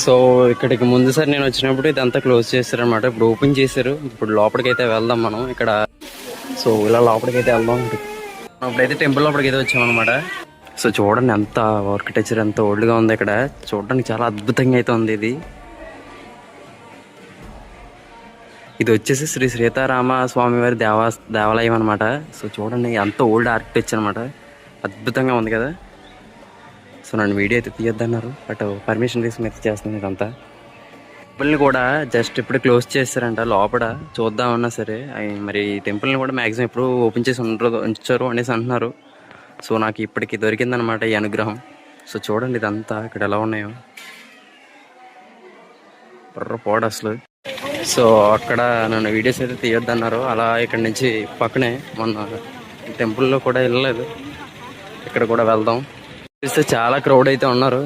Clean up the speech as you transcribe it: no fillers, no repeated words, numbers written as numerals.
So ఇక్కడికి ముందుసారి నేను వచ్చినప్పుడు ఇదంతా క్లోజ్ చేశారు అనమాట. ఇప్పుడు ఓపెన్ చేశారు. ఇప్పుడు లోపలికి అయితే వెళ్దాం మనం. ఇక్కడ సో ఇలా లోపలికి అయితే వెళ్దాం. ఇప్పుడైతే టెంపుల్ లోపలికి అయితే వచ్చామన్నమాట. సో చూడండి ఎంత ఆర్కిటెక్చర్ ఎంత ఓల్డ్గా ఉంది. ఇక్కడ చూడడానికి చాలా అద్భుతంగా అయితే ఉంది. ఇది వచ్చేసి శ్రీ సీతారామ స్వామి వారి దేవాలయం అనమాట. సో చూడండి ఎంత ఓల్డ్ ఆర్కిటెక్చర్ అనమాట. అద్భుతంగా ఉంది కదా. సో నన్ను వీడియో అయితే తీయొద్దన్నారు, బట్ పర్మిషన్ తీసుకుని అయితే చేస్తుంది ఇదంతా. టెంపుల్ని కూడా జస్ట్ ఇప్పుడు క్లోజ్ చేస్తారంట. లోపల చూద్దామన్నా సరే మరి టెంపుల్ని కూడా మ్యాక్సిమం ఎప్పుడు ఓపెన్ చేసి ఉంచారు అనేసి అంటున్నారు. సో నాకు ఇప్పటికి దొరికిందనమాట ఈ అనుగ్రహం. సో చూడండి ఇదంతా ఇక్కడ ఎలా ఉన్నాయో, పోడ అసలు. సో అక్కడ నన్ను వీడియోస్ అయితే తీయొద్దన్నారు. అలా ఇక్కడ నుంచి పక్కనే మొన్న టెంపుల్లో కూడా వెళ్ళలేదు, ఇక్కడ కూడా వెళ్దాం. చూస్తే చాలా క్రౌడ్ అయితే ఉన్నారు.